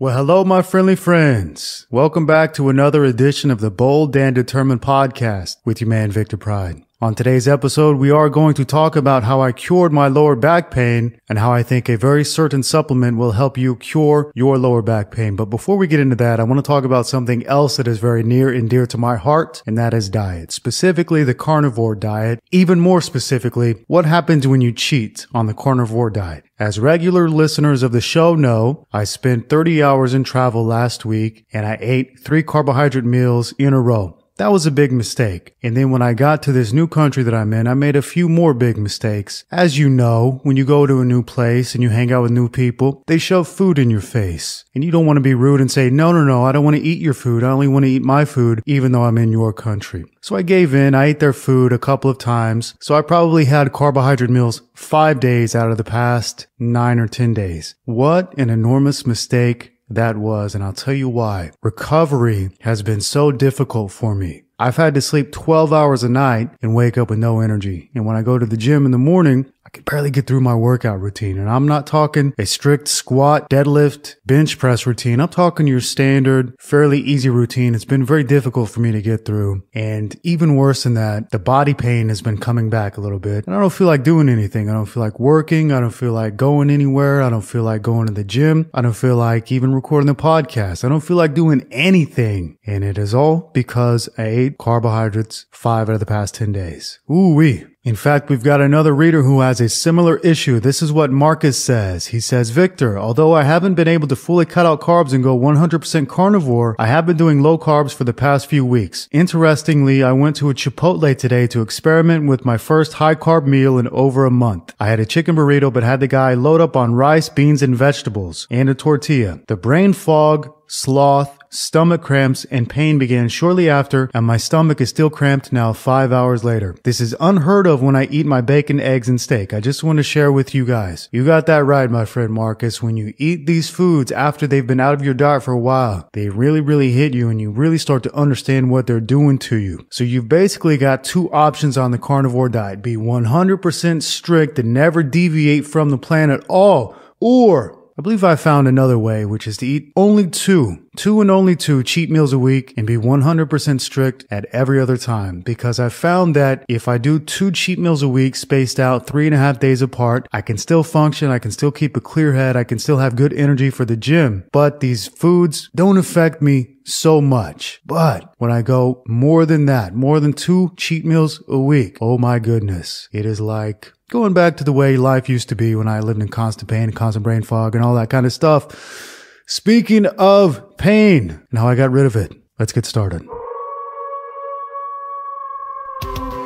Well, hello, my friendly friends. Welcome back to another edition of the Bold and Determined podcast with your man, Victor Pride. On today's episode, we are going to talk about how I cured my lower back pain and how I think a very certain supplement will help you cure your lower back pain. But before we get into that, I want to talk about something else that is very near and dear to my heart, and that is diet, specifically the carnivore diet. Even more specifically, what happens when you cheat on the carnivore diet. As regular listeners of the show know, I spent 30 hours in travel last week and I ate 3 carbohydrate meals in a row. That was a big mistake. And then when I got to this new country that I'm in, I made a few more big mistakes. As you know, when you go to a new place and you hang out with new people, they shove food in your face. And you don't want to be rude and say, no, I don't want to eat your food. I only want to eat my food, even though I'm in your country. So I gave in. I ate their food a couple of times. So I probably had carbohydrate meals 5 days out of the past 9 or 10 days. What an enormous mistake that was, and I'll tell you why. Recovery has been so difficult for me. I've had to sleep 12 hours a night and wake up with no energy. And when I go to the gym in the morning, I can barely get through my workout routine. And I'm not talking a strict squat, deadlift, bench press routine. I'm talking your standard, fairly easy routine. It's been very difficult for me to get through. And even worse than that, the body pain has been coming back a little bit. And I don't feel like doing anything. I don't feel like working. I don't feel like going anywhere. I don't feel like going to the gym. I don't feel like even recording the podcast. I don't feel like doing anything. And it is all because I ate carbohydrates 5 out of the past 10 days. Ooh-wee. In fact, we've got another reader who has a similar issue. This is what Marcus says. He says, Victor, although I haven't been able to fully cut out carbs and go 100% carnivore, I have been doing low carbs for the past few weeks. Interestingly, I went to a Chipotle today to experiment with my first high carb meal in over a month. I had a chicken burrito, but had the guy load up on rice, beans, and vegetables, and a tortilla. The brain fog, sloth, stomach cramps, and pain began shortly after, and my stomach is still cramped now 5 hours later. This is unheard of when I eat my bacon, eggs, and steak. I just want to share with you guys. You got that right, my friend Marcus. When you eat these foods after they've been out of your diet for a while, they really hit you, and you really start to understand what they're doing to you. So you've basically got 2 options on the carnivore diet. Be 100% strict and never deviate from the plan at all, or I believe I found another way, which is to eat only two and only 2 cheat meals a week and be 100% strict at every other time. Because I found that if I do 2 cheat meals a week spaced out 3.5 days apart, I can still function, I can still keep a clear head, I can still have good energy for the gym. But these foods don't affect me so much. But when I go more than that, more than 2 cheat meals a week, oh my goodness, it is like going back to the way life used to be when I lived in constant pain and constant brain fog and all that kind of stuff. Speaking of pain and how I got rid of it, let's get started.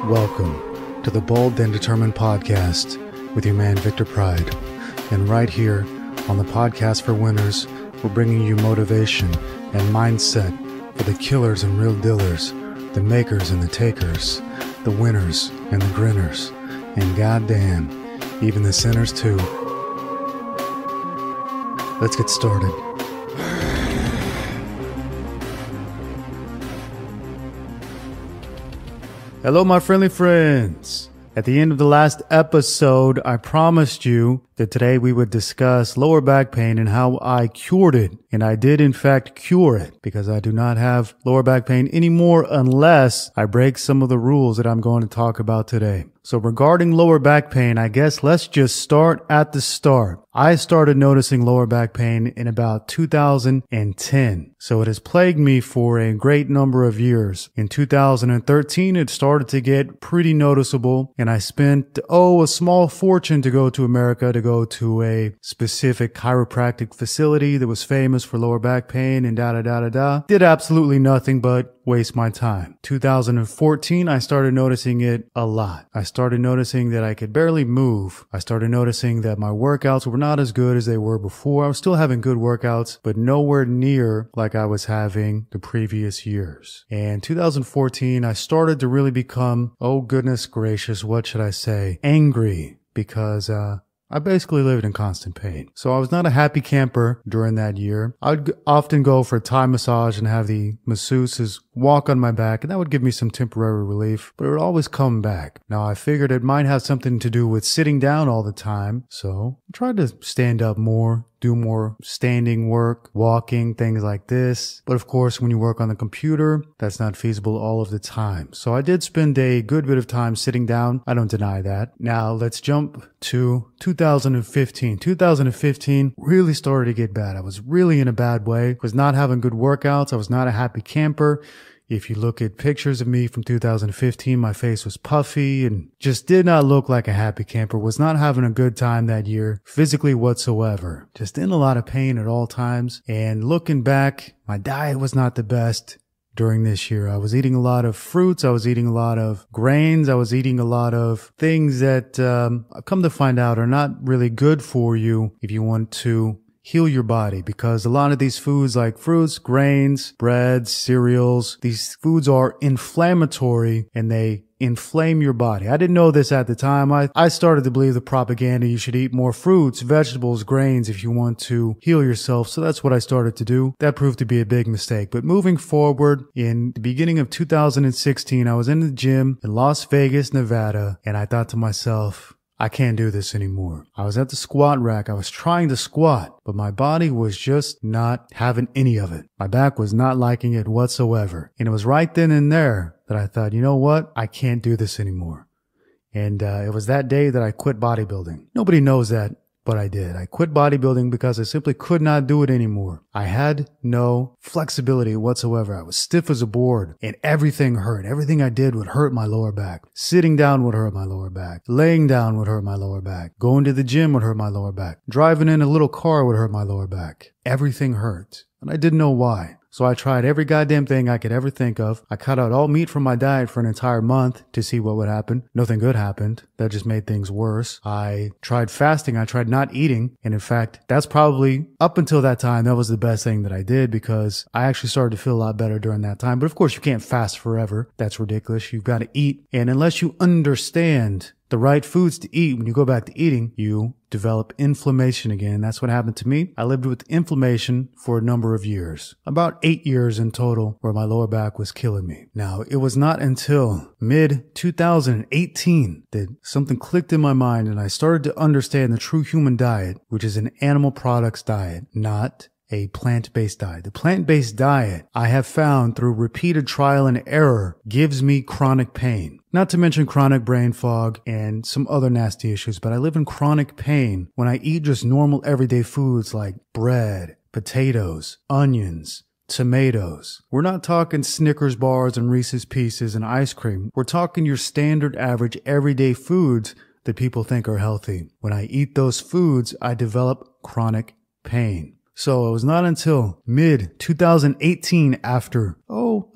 Welcome to the Bold and Determined podcast with your man, Victor Pride. And right here on the podcast for winners, we're bringing you motivation and mindset for the killers and real dealers, the makers and the takers, the winners and the grinners, and goddamn, even the sinners too. Let's get started. Hello, my friendly friends. At the end of the last episode, I promised you that today we would discuss lower back pain and how I cured it. And I did in fact cure it, because I do not have lower back pain anymore unless I break some of the rules that I'm going to talk about today. So regarding lower back pain, I guess let's just start at the start. I started noticing lower back pain in about 2010. So it has plagued me for a great number of years. In 2013, it started to get pretty noticeable, and I spent, a small fortune to go to America to go to a specific chiropractic facility that was famous for lower back pain and Did absolutely nothing but waste my time. 2014, I started noticing it a lot. I started noticing that I could barely move. I started noticing that my workouts were not as good as they were before. I was still having good workouts, but nowhere near like I was having the previous years. And 2014, I started to really become, oh goodness gracious, what should I say, angry, because I basically lived in constant pain. So I was not a happy camper during that year. I'd often go for a Thai massage and have the masseuses walk on my back, and that would give me some temporary relief, but it would always come back. Now, I figured it might have something to do with sitting down all the time, so I tried to stand up more, do more standing work, walking, things like this. But of course, when you work on the computer, that's not feasible all of the time. So I did spend a good bit of time sitting down. I don't deny that. Now let's jump to 2015. 2015 really started to get bad. I was really in a bad way. I was not having good workouts. I was not a happy camper. If you look at pictures of me from 2015, my face was puffy and just did not look like a happy camper. Was not having a good time that year, physically whatsoever. Just in a lot of pain at all times. And looking back, my diet was not the best during this year. I was eating a lot of fruits. I was eating a lot of grains. I was eating a lot of things that I've come to find out are not really good for you if you want to heal your body, because a lot of these foods like fruits, grains, breads, cereals, these foods are inflammatory and they inflame your body. I didn't know this at the time. I started to believe the propaganda. You should eat more fruits, vegetables, grains if you want to heal yourself. So that's what I started to do. That proved to be a big mistake. But moving forward, in the beginning of 2016, I was in the gym in Las Vegas, Nevada, and I thought to myself, I can't do this anymore. I was at the squat rack. I was trying to squat, but my body was just not having any of it. My back was not liking it whatsoever. And it was right then and there that I thought, you know what? I can't do this anymore. And it was that day that I quit bodybuilding. Nobody knows that, but I did. I quit bodybuilding because I simply could not do it anymore. I had no flexibility whatsoever. I was stiff as a board and everything hurt. Everything I did would hurt my lower back. Sitting down would hurt my lower back. Laying down would hurt my lower back. Going to the gym would hurt my lower back. Driving in a little car would hurt my lower back. Everything hurt. And I didn't know why. So I tried every goddamn thing I could ever think of. I cut out all meat from my diet for an entire month to see what would happen. Nothing good happened. That just made things worse. I tried fasting. I tried not eating. And in fact, that's probably up until that time, that was the best thing that I did, because I actually started to feel a lot better during that time. But of course, you can't fast forever. That's ridiculous. You've got to eat. And unless you understand the right foods to eat, when you go back to eating, you develop inflammation again. That's what happened to me. I lived with inflammation for a number of years, about 8 years in total, where my lower back was killing me. Now, it was not until mid-2018 that something clicked in my mind and I started to understand the true human diet, which is an animal products diet, not a plant-based diet. The plant-based diet, I have found through repeated trial and error, gives me chronic pain. Not to mention chronic brain fog and some other nasty issues, but I live in chronic pain when I eat just normal everyday foods like bread, potatoes, onions, tomatoes. We're not talking Snickers bars and Reese's Pieces and ice cream. We're talking your standard average everyday foods that people think are healthy. When I eat those foods, I develop chronic pain. So it was not until mid-2018, after,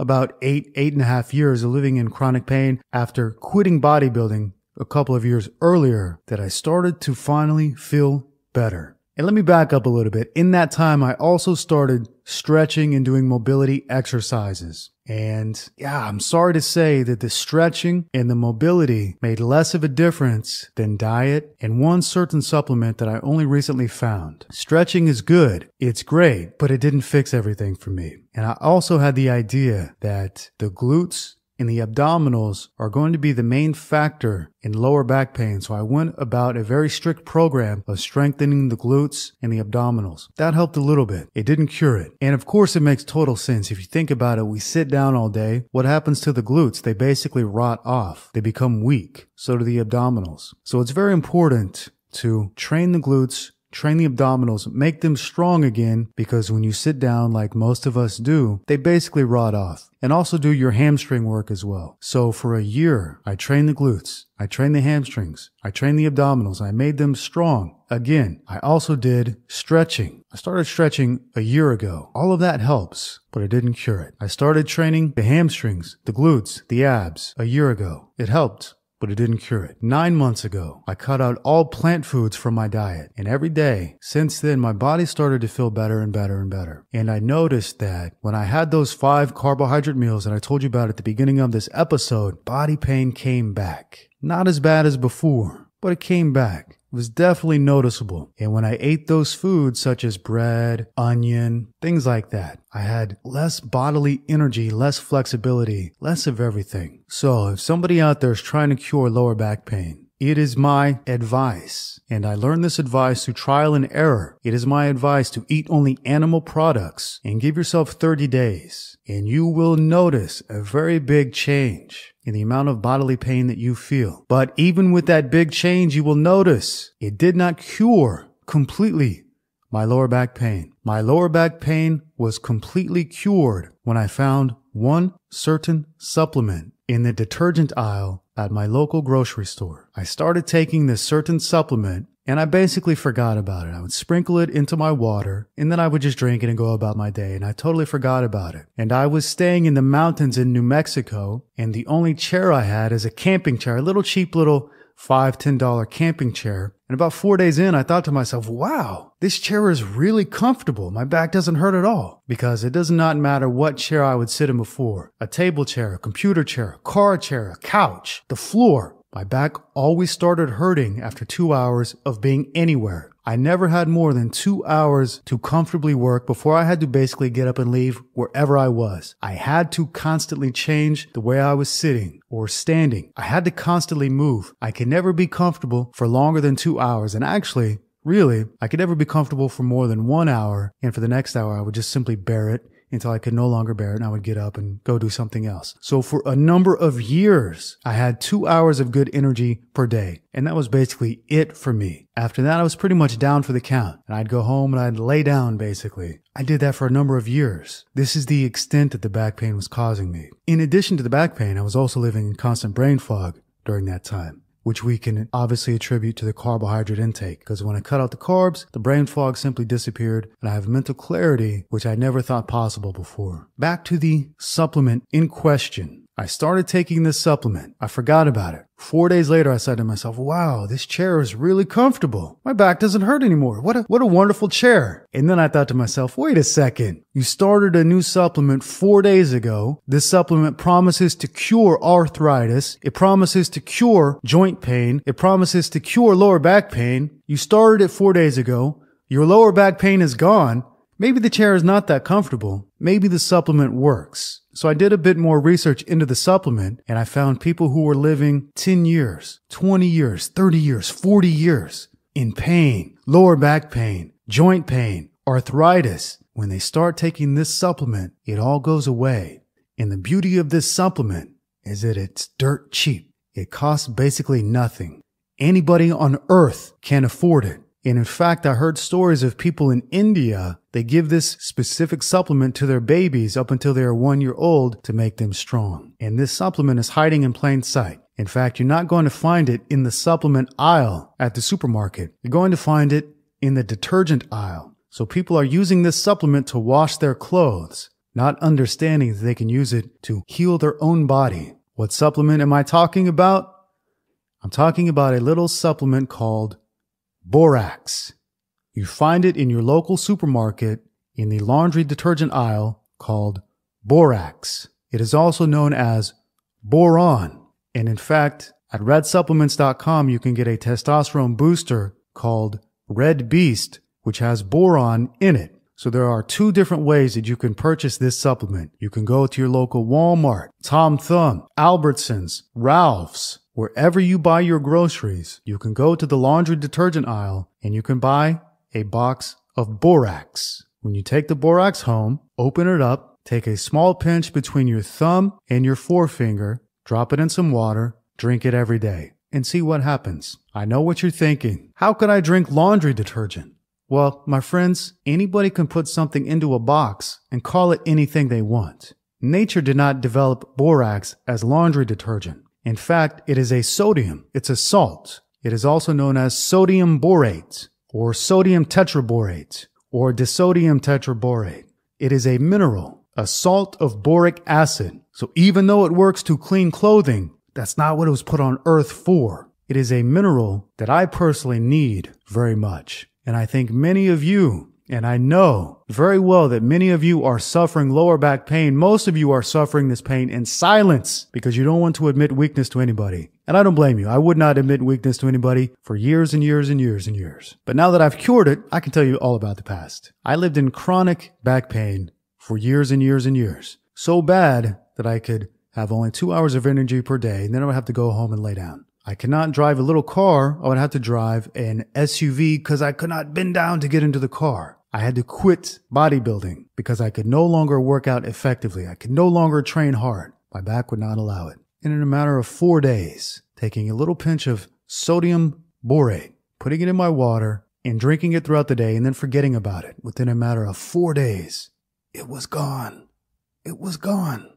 about eight and a half years of living in chronic pain, after quitting bodybuilding a couple of years earlier, that I started to finally feel better. And let me back up a little bit. In that time, I also started stretching and doing mobility exercises. And yeah, I'm sorry to say that the stretching and the mobility made less of a difference than diet and one certain supplement that I only recently found. Stretching is good. It's great, but it didn't fix everything for me. And I also had the idea that the glutes and the abdominals are going to be the main factor in lower back pain. So I went about a very strict program of strengthening the glutes and the abdominals. That helped a little bit. It didn't cure it. And of course, it makes total sense. If you think about it, we sit down all day. What happens to the glutes? They basically rot off. They become weak. So do the abdominals. So it's very important to train the glutes, train the abdominals, make them strong again, because when you sit down like most of us do, they basically rot off. And also do your hamstring work as well. So for a year, I trained the glutes, I trained the hamstrings, I trained the abdominals, I made them strong. Again, I also did stretching. I started stretching a year ago. All of that helps, but it didn't cure it. I started training the hamstrings, the glutes, the abs a year ago. It helped, but it didn't cure it. 9 months ago, I cut out all plant foods from my diet. And every day since then, my body started to feel better and better and better. And I noticed that when I had those 5 carbohydrate meals that I told you about at the beginning of this episode, body pain came back. Not as bad as before, but it came back. was definitely noticeable. And when I ate those foods such as bread, onion, things like that, I had less bodily energy, less flexibility, less of everything. So if somebody out there is trying to cure lower back pain, it is my advice, and I learned this advice through trial and error. It is my advice to eat only animal products and give yourself 30 days, and you will notice a very big change in the amount of bodily pain that you feel. But even with that big change, you will notice it did not cure completely my lower back pain. My lower back pain was completely cured when I found one certain supplement in the detergent aisle at my local grocery store. I started taking this certain supplement and I basically forgot about it. I would sprinkle it into my water and then I would just drink it and go about my day, and I totally forgot about it. And I was staying in the mountains in New Mexico, and the only chair I had is a camping chair, a little cheap little $5, $10 camping chair. And about 4 days in, I thought to myself, wow, this chair is really comfortable. My back doesn't hurt at all, because it does not matter what chair I would sit in before. A table chair, a computer chair, a car chair, a couch, the floor. My back always started hurting after 2 hours of being anywhere. I never had more than 2 hours to comfortably work before I had to basically get up and leave wherever I was. I had to constantly change the way I was sitting or standing. I had to constantly move. I could never be comfortable for longer than 2 hours. And actually, really, I could never be comfortable for more than 1 hour. And for the next hour, I would just simply bear it until I could no longer bear it, and I would get up and go do something else. So for a number of years, I had 2 hours of good energy per day. And that was basically it for me. After that, I was pretty much down for the count. And I'd go home and I'd lay down, basically. I did that for a number of years. This is the extent that the back pain was causing me. In addition to the back pain, I was also living in constant brain fog during that time, which we can obviously attribute to the carbohydrate intake, because when I cut out the carbs, the brain fog simply disappeared and I have mental clarity, which I never thought possible before. Back to the supplement in question. I started taking this supplement. I forgot about it. 4 days later, I said to myself, wow, this chair is really comfortable. My back doesn't hurt anymore. What a wonderful chair. And then I thought to myself, wait a second. You started a new supplement 4 days ago. This supplement promises to cure arthritis. It promises to cure joint pain. It promises to cure lower back pain. You started it 4 days ago. Your lower back pain is gone. Maybe the chair is not that comfortable. Maybe the supplement works. So I did a bit more research into the supplement, and I found people who were living 10 years, 20 years, 30 years, 40 years in pain, lower back pain, joint pain, arthritis. When they start taking this supplement, it all goes away. And the beauty of this supplement is that it's dirt cheap. It costs basically nothing. Anybody on earth can afford it. And in fact, I heard stories of people in India, they give this specific supplement to their babies up until they are 1 year old to make them strong. And this supplement is hiding in plain sight. In fact, you're not going to find it in the supplement aisle at the supermarket. You're going to find it in the detergent aisle. So people are using this supplement to wash their clothes, not understanding that they can use it to heal their own body. What supplement am I talking about? I'm talking about a little supplement called borax. You find it in your local supermarket in the laundry detergent aisle called borax. It is also known as boron. And in fact, at redsupplements.com, you can get a testosterone booster called Red Beast, which has boron in it. So there are 2 different ways that you can purchase this supplement. You can go to your local Walmart, Tom Thumb, Albertsons, Ralph's. Wherever you buy your groceries, you can go to the laundry detergent aisle and you can buy a box of borax. When you take the borax home, open it up, take a small pinch between your thumb and your forefinger, drop it in some water, drink it every day, and see what happens. I know what you're thinking. How could I drink laundry detergent? Well, my friends, anybody can put something into a box and call it anything they want. Nature did not develop borax as laundry detergent. In fact, it is a sodium. It's a salt. It is also known as sodium borate or sodium tetraborate or disodium tetraborate. It is a mineral, a salt of boric acid. So even though it works to clean clothing, that's not what it was put on earth for. It is a mineral that I personally need very much. And I think many of you, and I know very well that many of you are suffering lower back pain. Most of you are suffering this pain in silence because you don't want to admit weakness to anybody. And I don't blame you. I would not admit weakness to anybody for years and years and years and years. But now that I've cured it, I can tell you all about the past. I lived in chronic back pain for years and years and years. So bad that I could have only 2 hours of energy per day, and then I would have to go home and lay down. I could not drive a little car. I would have to drive an SUV because I could not bend down to get into the car. I had to quit bodybuilding because I could no longer work out effectively. I could no longer train hard. My back would not allow it. And in a matter of 4 days, taking a little pinch of sodium borate, putting it in my water, and drinking it throughout the day, and then forgetting about it, within a matter of 4 days, it was gone. It was gone.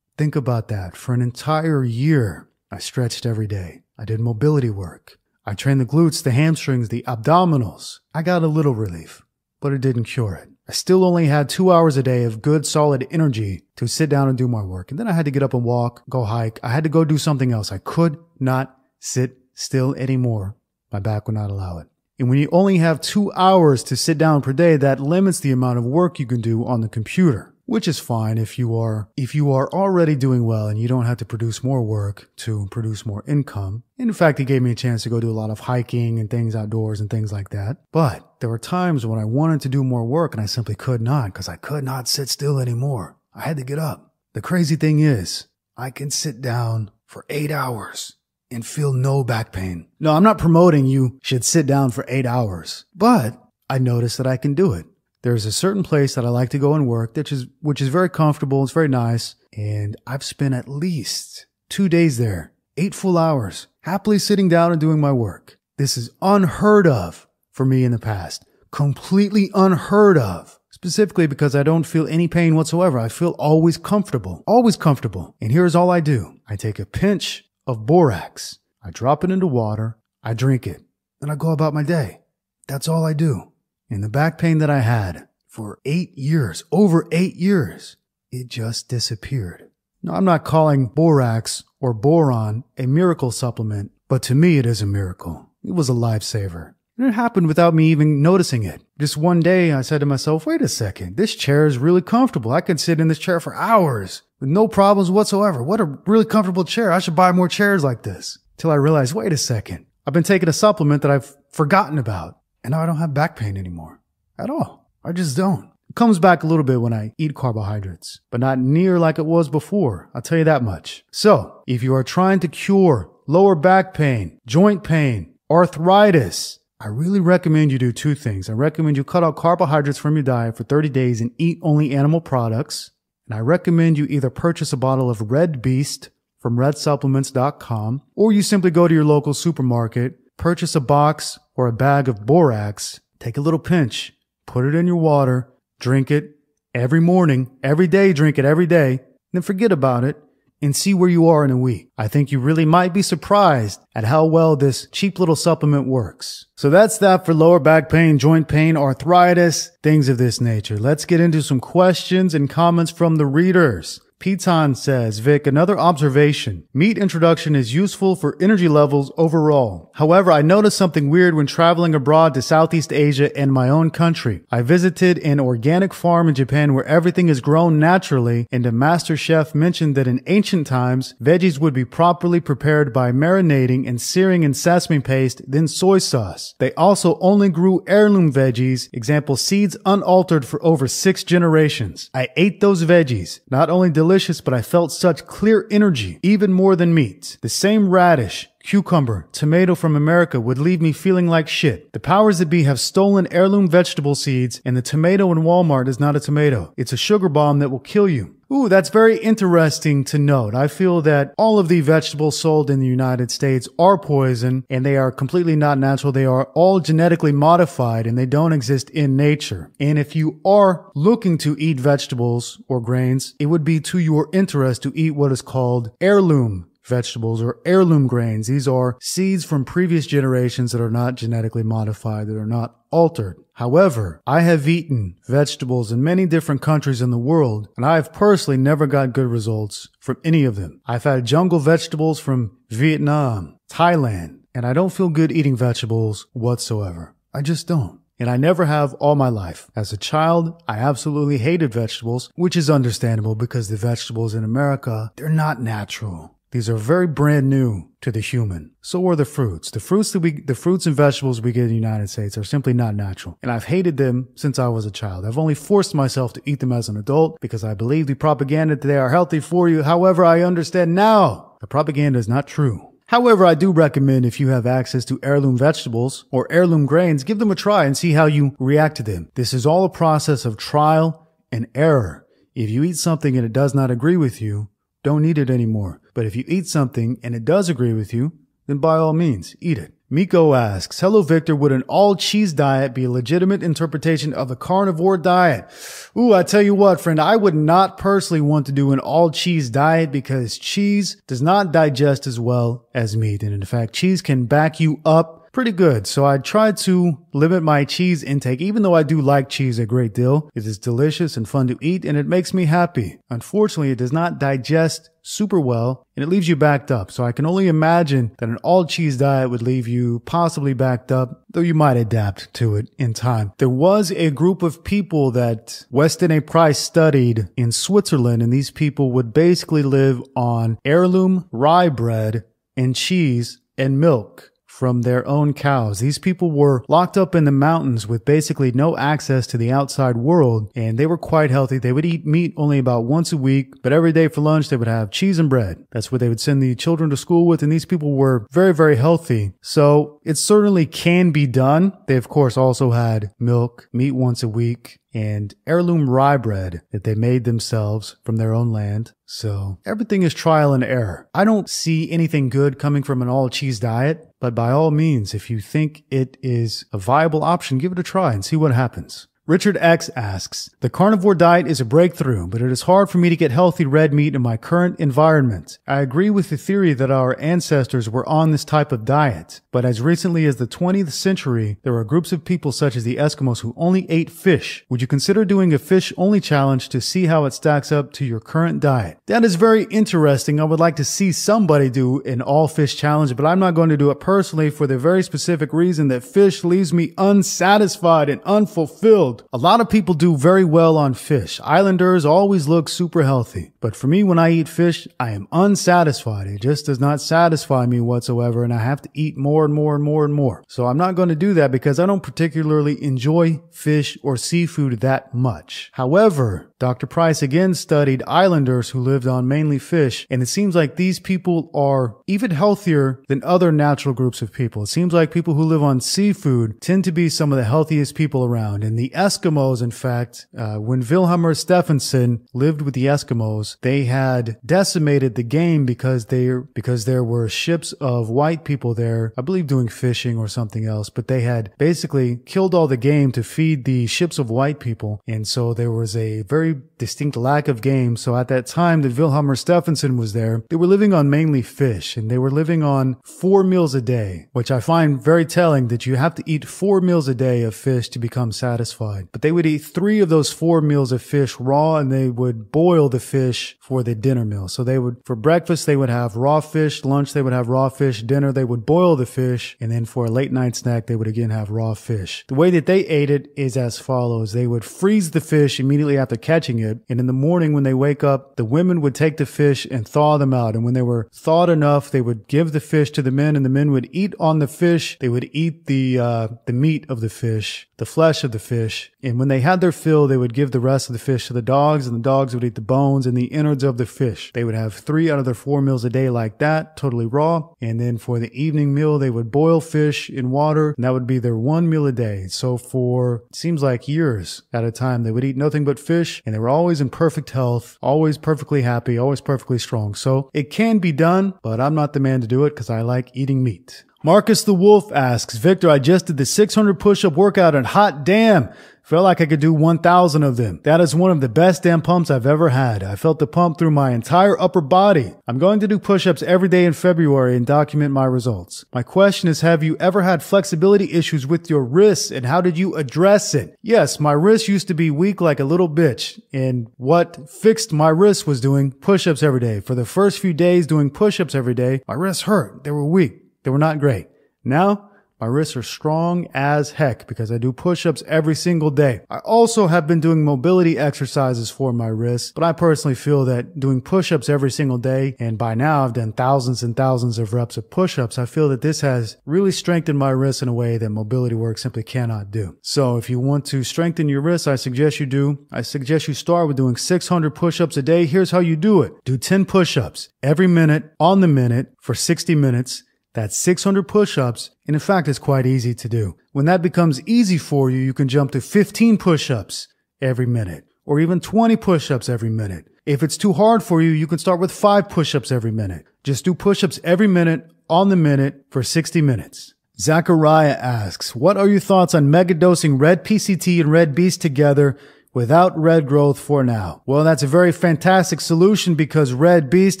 Think about that. For an entire year, I stretched every day. I did mobility work. I trained the glutes, the hamstrings, the abdominals. I got a little relief, but it didn't cure it. I still only had 2 hours a day of good, solid energy to sit down and do my work. And then I had to get up and walk, go hike. I had to go do something else. I could not sit still anymore. My back would not allow it. And when you only have 2 hours to sit down per day, that limits the amount of work you can do on the computer. Which is fine if you are already doing well and you don't have to produce more work to produce more income. In fact, it gave me a chance to go do a lot of hiking and things outdoors and things like that. But there were times when I wanted to do more work and I simply could not because I could not sit still anymore. I had to get up. The crazy thing is, I can sit down for 8 hours and feel no back pain. No, I'm not promoting you should sit down for 8 hours, but I noticed that I can do it. There's a certain place that I like to go and work, which is very comfortable. It's very nice. And I've spent at least 2 days there, 8 full hours, happily sitting down and doing my work. This is unheard of for me in the past. Completely unheard of. Specifically because I don't feel any pain whatsoever. I feel always comfortable. Always comfortable. And here's all I do. I take a pinch of borax. I drop it into water. I drink it. Then I go about my day. That's all I do. And the back pain that I had for 8 years, over 8 years, it just disappeared. Now, I'm not calling borax or boron a miracle supplement, but to me it is a miracle. It was a lifesaver. And it happened without me even noticing it. Just one day I said to myself, wait a second, this chair is really comfortable. I could sit in this chair for hours with no problems whatsoever. What a really comfortable chair. I should buy more chairs like this. Till I realized, wait a second, I've been taking a supplement that I've forgotten about. And now I don't have back pain anymore. At all. I just don't. It comes back a little bit when I eat carbohydrates, but not near like it was before. I'll tell you that much. So, if you are trying to cure lower back pain, joint pain, arthritis, I really recommend you do 2 things. I recommend you cut out carbohydrates from your diet for 30 days and eat only animal products. And I recommend you either purchase a bottle of Red Beast from redsupplements.com, or you simply go to your local supermarket, purchase a box or a bag of borax, take a little pinch, put it in your water, drink it every morning, every day, drink it every day, then forget about it and see where you are in a week. I think you really might be surprised at how well this cheap little supplement works. So that's that for lower back pain, joint pain, arthritis, things of this nature. Let's get into some questions and comments from the readers. Piton says, Vic, another observation. Meat introduction is useful for energy levels overall. However, I noticed something weird when traveling abroad to Southeast Asia and my own country. I visited an organic farm in Japan where everything is grown naturally, and a master chef mentioned that in ancient times, veggies would be properly prepared by marinating and searing in sesame paste, then soy sauce. They also only grew heirloom veggies, example seeds unaltered for over 6 generations. I ate those veggies, not only delicious, but I felt such clear energy, even more than meat. The same radish, cucumber, tomato from America would leave me feeling like shit. The powers that be have stolen heirloom vegetable seeds, and the tomato in Walmart is not a tomato. It's a sugar bomb that will kill you. Ooh, that's very interesting to note. I feel that all of the vegetables sold in the United States are poison, and they are completely not natural. They are all genetically modified, and they don't exist in nature. And if you are looking to eat vegetables or grains, it would be to your interest to eat what is called heirloom vegetables or heirloom grains. These are seeds from previous generations that are not genetically modified, that are not altered. However, I have eaten vegetables in many different countries in the world, and I have personally never got good results from any of them. I've had jungle vegetables from Vietnam, Thailand, and I don't feel good eating vegetables whatsoever. I just don't. And I never have all my life. As a child, I absolutely hated vegetables, which is understandable because the vegetables in America, they're not natural. These are very brand new to the human. So are the fruits. The fruits and vegetables we get in the United States are simply not natural. And I've hated them since I was a child. I've only forced myself to eat them as an adult because I believe the propaganda that they are healthy for you. However, I understand now the propaganda is not true. However, I do recommend if you have access to heirloom vegetables or heirloom grains, give them a try and see how you react to them. This is all a process of trial and error. If you eat something and it does not agree with you, don't eat it anymore. But if you eat something and it does agree with you, then by all means, eat it. Miko asks, hello Victor, would an all-cheese diet be a legitimate interpretation of the carnivore diet? Ooh, I tell you what, friend, I would not personally want to do an all-cheese diet because cheese does not digest as well as meat. And in fact, cheese can back you up pretty good. So I try to limit my cheese intake, even though I do like cheese a great deal. It is delicious and fun to eat, and it makes me happy. Unfortunately, it does not digest super well, and it leaves you backed up. So I can only imagine that an all-cheese diet would leave you possibly backed up, though you might adapt to it in time. There was a group of people that Weston A. Price studied in Switzerland, and these people would basically live on heirloom rye bread and cheese and milk from their own cows. These people were locked up in the mountains with basically no access to the outside world, and they were quite healthy. They would eat meat only about once a week, but every day for lunch they would have cheese and bread. That's what they would send the children to school with, and these people were very, very healthy. So it certainly can be done. They, of course, also had milk, meat once a week, and heirloom rye bread that they made themselves from their own land. So everything is trial and error. I don't see anything good coming from an all-cheese diet, but by all means, if you think it is a viable option, give it a try and see what happens. Richard X asks, the carnivore diet is a breakthrough, but it is hard for me to get healthy red meat in my current environment. I agree with the theory that our ancestors were on this type of diet, but as recently as the 20th century, there were groups of people such as the Eskimos who only ate fish. Would you consider doing a fish-only challenge to see how it stacks up to your current diet? That is very interesting. I would like to see somebody do an all-fish challenge, but I'm not going to do it personally for the very specific reason that fish leaves me unsatisfied and unfulfilled. A lot of people do very well on fish. Islanders always look super healthy. But for me, when I eat fish, I am unsatisfied. It just does not satisfy me whatsoever, and I have to eat more and more and more and more. So I'm not going to do that because I don't particularly enjoy fish or seafood that much. However, Dr. Price again studied islanders who lived on mainly fish, and it seems like these people are even healthier than other natural groups of people. It seems like people who live on seafood tend to be some of the healthiest people around. And the Eskimos, in fact, when Vilhjalmur Stefansson lived with the Eskimos, they had decimated the game because there were ships of white people there, I believe doing fishing or something else, but they had basically killed all the game to feed the ships of white people. And so there was a very distinct lack of game. So at that time that Vilhjalmur Stefansson was there, they were living on mainly fish, and they were living on 4 meals a day, which I find very telling that you have to eat 4 meals a day of fish to become satisfied. But they would eat 3 of those 4 meals of fish raw, and they would boil the fish for the dinner meal. So they would, for breakfast, they would have raw fish, lunch, they would have raw fish, dinner, they would boil the fish, and then for a late night snack, they would again have raw fish. The way that they ate it is as follows. They would freeze the fish immediately after catching it, and in the morning when they wake up, the women would take the fish and thaw them out, and when they were thawed enough, they would give the fish to the men, and the men would eat on the fish. They would eat the meat of the fish, the flesh of the fish, and when they had their fill, they would give the rest of the fish to the dogs, and the dogs would eat the bones and the innards of the fish. They would have 3 out of their 4 meals a day like that, totally raw, and then for the evening meal, they would boil fish in water, and that would be their 1 meal a day. So for, it seems like years at a time, they would eat nothing but fish, and they were always in perfect health, always perfectly happy, always perfectly strong. So it can be done, but I'm not the man to do it because I like eating meat. Marcus the Wolf asks, Victor, I just did the 600 push-up workout and hot damn, felt like I could do 1,000 of them. That is one of the best damn pumps I've ever had. I felt the pump through my entire upper body. I'm going to do push-ups every day in February and document my results. My question is, have you ever had flexibility issues with your wrists, and how did you address it? Yes, my wrist used to be weak like a little bitch, and what fixed my wrist was doing push-ups every day. For the first few days doing push-ups every day, my wrists hurt. They were weak. They were not great. Now, My wrists are strong as heck because I do push-ups every single day. I also have been doing mobility exercises for my wrists, but I personally feel that doing push-ups every single day, and by now I've done thousands and thousands of reps of push-ups, I feel that this has really strengthened my wrists in a way that mobility work simply cannot do. So if you want to strengthen your wrists, I suggest you start with doing 600 push-ups a day. Here's how you do it. Do 10 push-ups every minute on the minute for 60 minutes. That's 600 push-ups, and in fact, it's quite easy to do. When that becomes easy for you, you can jump to 15 push-ups every minute, or even 20 push-ups every minute. If it's too hard for you, you can start with 5 push-ups every minute. Just do push-ups every minute on the minute for 60 minutes. Zachariah asks, what are your thoughts on megadosing red PCT and red beast together without red growth for now? Well, that's a very fantastic solution because red beast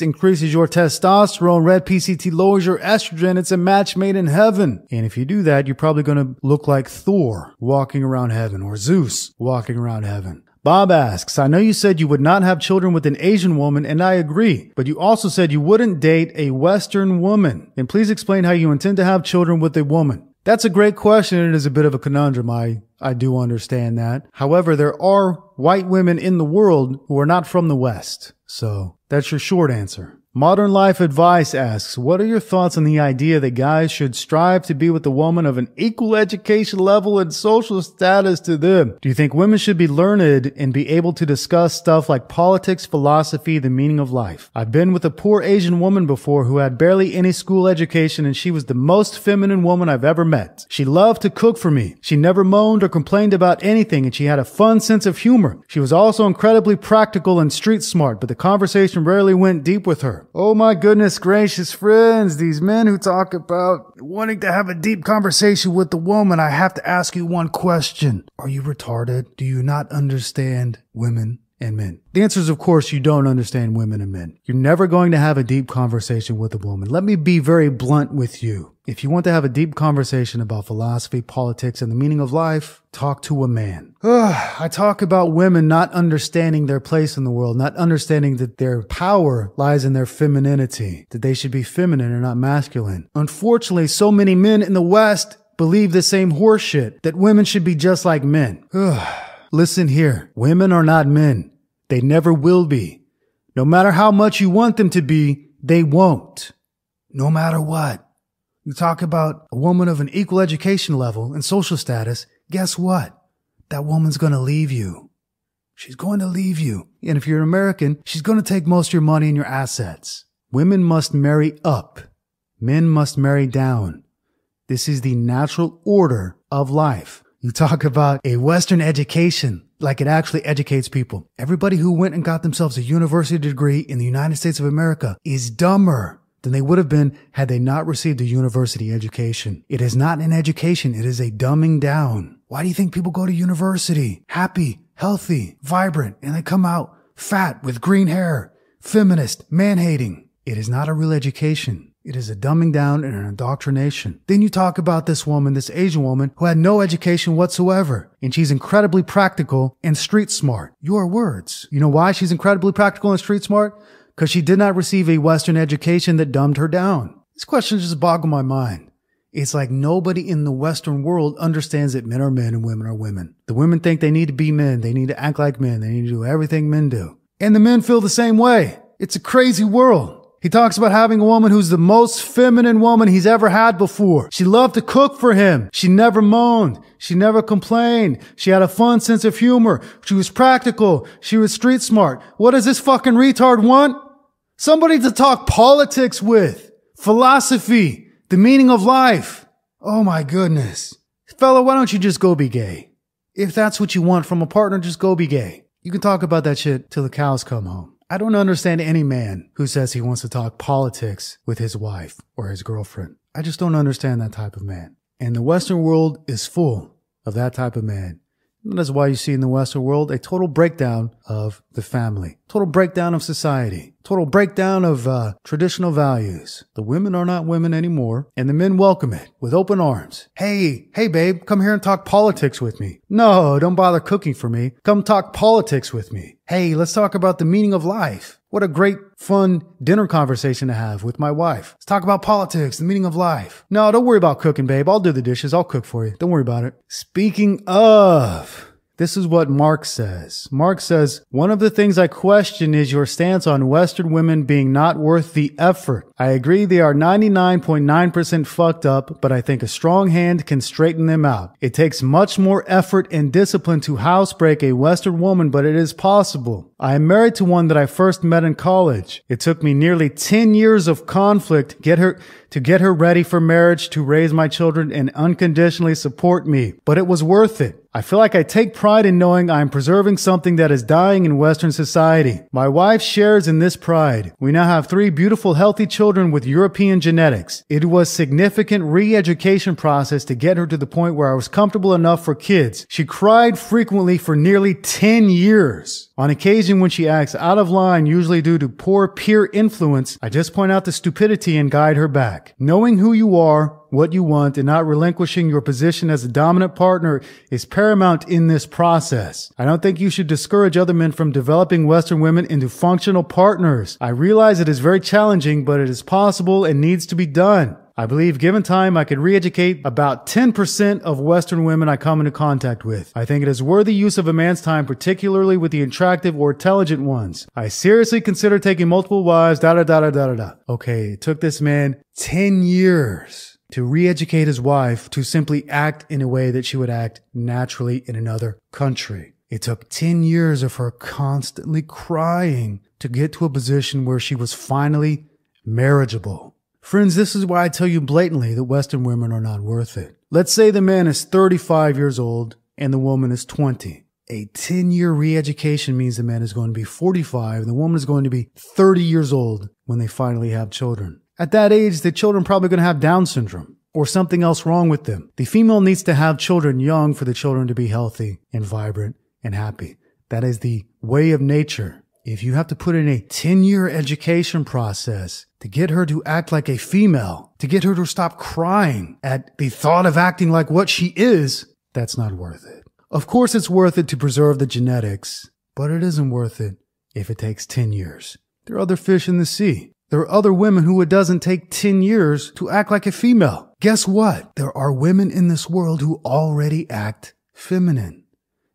increases your testosterone, red PCT lowers your estrogen. It's a match made in heaven. And if you do that, you're probably going to look like Thor walking around heaven or Zeus walking around heaven. Bob asks, I know you said you would not have children with an Asian woman, and I agree, but you also said you wouldn't date a Western woman. And please explain how you intend to have children with a woman. That's a great question. It is a bit of a conundrum. I do understand that. However, there are white women in the world who are not from the West. So that's your short answer. Modern Life Advice asks, what are your thoughts on the idea that guys should strive to be with a woman of an equal education level and social status to them? Do you think women should be learned and be able to discuss stuff like politics, philosophy, the meaning of life? I've been with a poor Asian woman before who had barely any school education, and she was the most feminine woman I've ever met. She loved to cook for me. She never moaned or complained about anything, and she had a fun sense of humor. She was also incredibly practical and street smart, but the conversation rarely went deep with her. Oh my goodness gracious, friends, these men who talk about wanting to have a deep conversation with the woman, I have to ask you one question. Are you retarded? Do you not understand women and men? The answer is, of course, you don't understand women and men. You're never going to have a deep conversation with a woman. Let me be very blunt with you. If you want to have a deep conversation about philosophy, politics, and the meaning of life, talk to a man. I talk about women not understanding their place in the world, not understanding that their power lies in their femininity, that they should be feminine and not masculine. Unfortunately, so many men in the West believe the same horseshit, that women should be just like men. Listen here, women are not men. They never will be. No matter how much you want them to be, they won't. No matter what. You talk about a woman of an equal education level and social status, guess what? That woman's going to leave you. She's going to leave you. And if you're an American, she's going to take most of your money and your assets. Women must marry up. Men must marry down. This is the natural order of life. You talk about a Western education like it actually educates people. Everybody who went and got themselves a university degree in the United States of America is dumber than they would have been had they not received a university education. It is not an education. It is a dumbing down. Why do you think people go to university? Happy, healthy, vibrant, and they come out fat with green hair, feminist, man-hating. It is not a real education. It is a dumbing down and an indoctrination. Then you talk about this woman, this Asian woman, who had no education whatsoever, and she's incredibly practical and street smart. Your words. You know why she's incredibly practical and street smart? Because she did not receive a Western education that dumbed her down. This question just boggled my mind. It's like nobody in the Western world understands that men are men and women are women. The women think they need to be men. They need to act like men. They need to do everything men do. And the men feel the same way. It's a crazy world. He talks about having a woman who's the most feminine woman he's ever had before. She loved to cook for him. She never moaned. She never complained. She had a fun sense of humor. She was practical. She was street smart. What does this fucking retard want? Somebody to talk politics with. Philosophy. The meaning of life. Oh my goodness. Fella, why don't you just go be gay? If that's what you want from a partner, just go be gay. You can talk about that shit till the cows come home. I don't understand any man who says he wants to talk politics with his wife or his girlfriend. I just don't understand that type of man. And the Western world is full of that type of man. And that's why you see in the Western world a total breakdown of the family, total breakdown of society, total breakdown of traditional values. The women are not women anymore, and the men welcome it with open arms. Hey babe, come here and talk politics with me. No, don't bother cooking for me. Come talk politics with me. Hey, let's talk about the meaning of life. What a great, fun dinner conversation to have with my wife. Let's talk about politics, the meaning of life. No, don't worry about cooking, babe. I'll do the dishes. I'll cook for you. Don't worry about it. Speaking of, this is what Mark says. Mark says, one of the things I question is your stance on Western women being not worth the effort. I agree they are 99.9% fucked up, but I think a strong hand can straighten them out. It takes much more effort and discipline to housebreak a Western woman, but it is possible. I am married to one that I first met in college. It took me nearly 10 years of conflict to get her ready for marriage, to raise my children and unconditionally support me. But it was worth it. I feel like I take pride in knowing I am preserving something that is dying in Western society. My wife shares in this pride. We now have 3 beautiful, healthy children with European genetics. It was a significant re-education process to get her to the point where I was comfortable enough for kids. She cried frequently for nearly 10 years. On occasion when she acts out of line, usually due to poor peer influence, I just point out the stupidity and guide her back. Knowing who you are, what you want, and not relinquishing your position as a dominant partner is paramount in this process. I don't think you should discourage other men from developing Western women into functional partners. I realize it is very challenging, but it is possible and needs to be done. I believe given time, I could re-educate about 10% of Western women I come into contact with. I think it is worthy use of a man's time, particularly with the attractive or intelligent ones. I seriously consider taking multiple wives, Okay, it took this man 10 years to re-educate his wife to simply act in a way that she would act naturally in another country. It took 10 years of her constantly crying to get to a position where she was finally marriageable. Friends, this is why I tell you blatantly that Western women are not worth it. Let's say the man is 35 years old and the woman is 20. A 10-year re-education means the man is going to be 45 and the woman is going to be 30 years old when they finally have children. At that age, the children are probably going to have Down syndrome or something else wrong with them. The female needs to have children young for the children to be healthy and vibrant and happy. That is the way of nature. If you have to put in a 10-year education process to get her to act like a female, to get her to stop crying at the thought of acting like what she is, that's not worth it. Of course, it's worth it to preserve the genetics, but it isn't worth it if it takes 10 years. There are other fish in the sea. There are other women who it doesn't take 10 years to act like a female. Guess what? There are women in this world who already act feminine.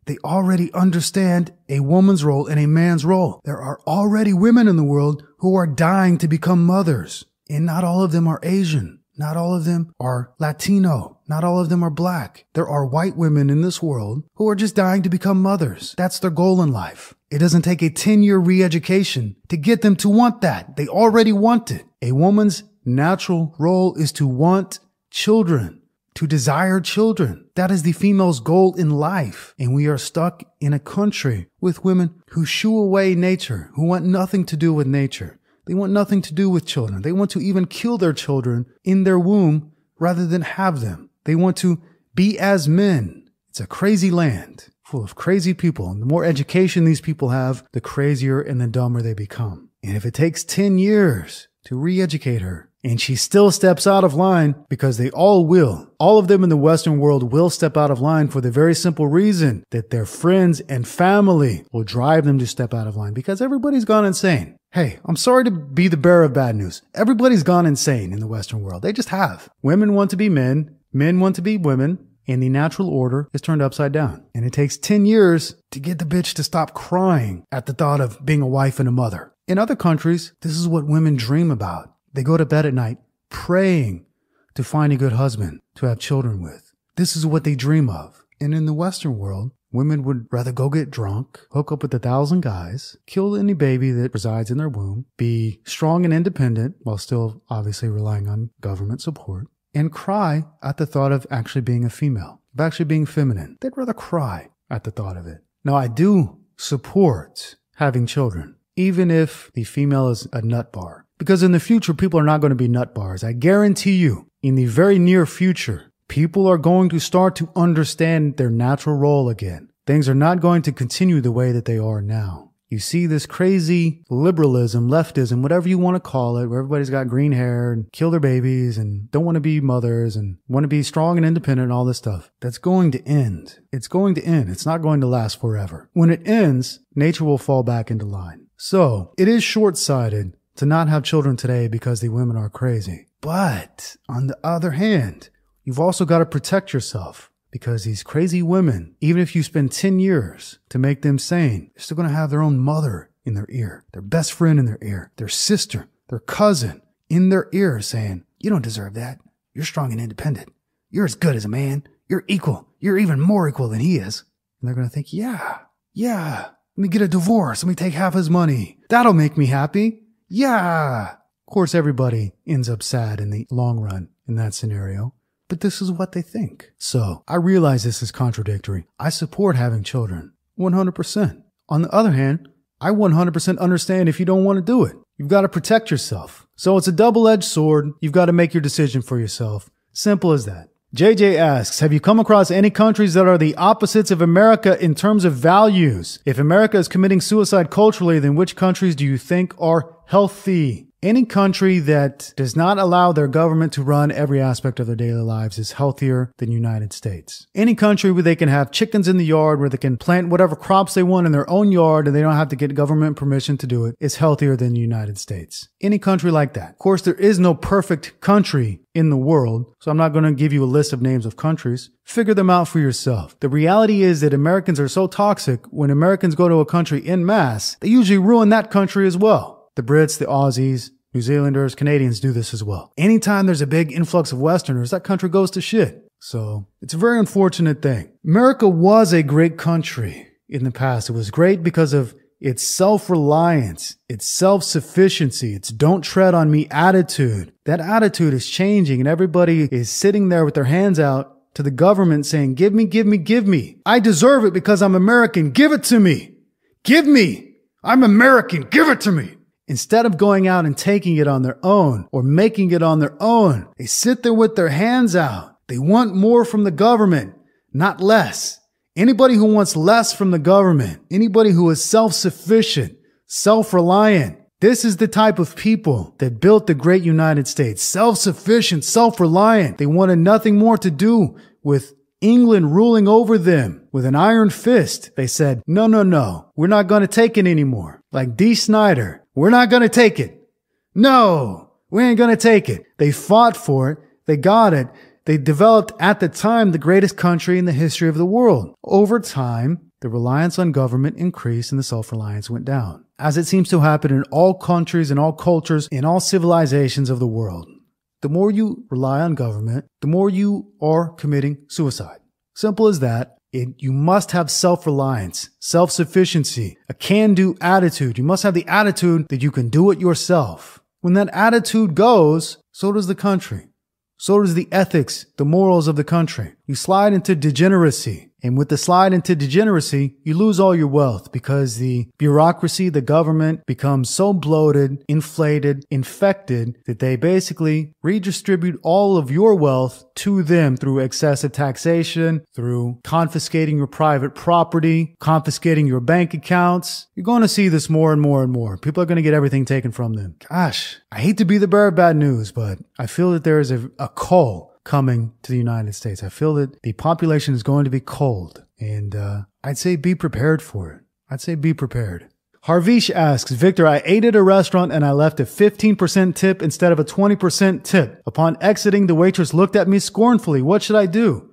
They already understand a woman's role and a man's role. There are already women in the world who are dying to become mothers. And not all of them are Asian. Not all of them are Latino. Not all of them are black. There are white women in this world who are just dying to become mothers. That's their goal in life. It doesn't take a 10-year re-education to get them to want that. They already want it. A woman's natural role is to want children, to desire children. That is the female's goal in life. And we are stuck in a country with women who shoo away nature, who want nothing to do with nature. They want nothing to do with children. They want to even kill their children in their womb rather than have them. They want to be as men. It's a crazy land full of crazy people. And the more education these people have, the crazier and the dumber they become. And if it takes 10 years to re-educate her, and she still steps out of line, because they all will. All of them in the Western world will step out of line for the very simple reason that their friends and family will drive them to step out of line, because everybody's gone insane. Hey, I'm sorry to be the bearer of bad news. Everybody's gone insane in the Western world. They just have. Women want to be men. Men want to be women. And the natural order is turned upside down. And it takes 10 years to get the bitch to stop crying at the thought of being a wife and a mother. In other countries, this is what women dream about. They go to bed at night praying to find a good husband to have children with. This is what they dream of. And in the Western world, women would rather go get drunk, hook up with 1,000 guys, kill any baby that resides in their womb, be strong and independent while still obviously relying on government support, and cry at the thought of actually being a female, of actually being feminine. They'd rather cry at the thought of it. Now, I do support having children, even if the female is a nut bar. Because in the future, people are not going to be nut bars. I guarantee you, in the very near future, people are going to start to understand their natural role again. Things are not going to continue the way that they are now. you see this crazy liberalism, leftism, whatever you want to call it, where everybody's got green hair and kill their babies and don't want to be mothers and want to be strong and independent and all this stuff. That's going to end. It's going to end. It's not going to last forever. When it ends, nature will fall back into line. So it is short-sighted to not have children today because the women are crazy. But on the other hand, you've also got to protect yourself. Because these crazy women, even if you spend 10 years to make them sane, they're still going to have their own mother in their ear, their best friend in their ear, their sister, their cousin in their ear saying, you don't deserve that. You're strong and independent. You're as good as a man. You're equal. You're even more equal than he is. And they're going to think, yeah, let me get a divorce. Let me take half his money. That'll make me happy. Yeah. Of course, everybody ends up sad in the long run in that scenario. But this is what they think. So I realize this is contradictory. I support having children 100%. On the other hand, I 100% understand if you don't want to do it. You've got to protect yourself. So it's a double-edged sword. You've got to make your decision for yourself. Simple as that. JJ asks, have you come across any countries that are the opposites of America in terms of values? If America is committing suicide culturally, then which countries do you think are healthy? Any country that does not allow their government to run every aspect of their daily lives is healthier than the United States. Any country where they can have chickens in the yard, where they can plant whatever crops they want in their own yard and they don't have to get government permission to do it, is healthier than the United States. Any country like that. Of course, there is no perfect country in the world, so I'm not going to give you a list of names of countries. Figure them out for yourself. The reality is that Americans are so toxic, when Americans go to a country en masse, they usually ruin that country as well. The Brits, the Aussies, New Zealanders, Canadians do this as well. Anytime there's a big influx of Westerners, that country goes to shit. So it's a very unfortunate thing. America was a great country in the past. It was great because of its self-reliance, its self-sufficiency, its don't tread on me attitude. That attitude is changing and everybody is sitting there with their hands out to the government saying, give me, give me, give me. I deserve it because I'm American. Give it to me. Give me. I'm American. Give it to me. Instead of going out and taking it on their own or making it on their own, they sit there with their hands out. They want more from the government, not less. Anybody who wants less from the government, anybody who is self-sufficient, self-reliant, this is the type of people that built the great United States. Self-sufficient, self-reliant. They wanted nothing more to do with England ruling over them with an iron fist. They said, no, we're not going to take it anymore. Like Dee Snider. We're not going to take it. No, we ain't going to take it. They fought for it. They got it. They developed at the time the greatest country in the history of the world. Over time, the reliance on government increased and the self-reliance went down. As it seems to happen in all countries and all cultures, in all civilizations of the world. The more you rely on government, the more you are committing suicide. Simple as that. You must have self-reliance, self-sufficiency, a can-do attitude. You must have the attitude that you can do it yourself. When that attitude goes, so does the country. So does the ethics, the morals of the country. You slide into degeneracy. And with the slide into degeneracy, you lose all your wealth because the bureaucracy, the government becomes so bloated, inflated, infected that they basically redistribute all of your wealth to them through excessive taxation, through confiscating your private property, confiscating your bank accounts. You're going to see this more and more and more. People are going to get everything taken from them. Gosh, I hate to be the bearer of bad news, but I feel that there is a call coming to the United States. I feel that the population is going to be cold, and I'd say be prepared for it. I'd say be prepared. Harvish asks, Victor, I ate at a restaurant and I left a 15% tip instead of a 20% tip. Upon exiting, the waitress looked at me scornfully. What should I do?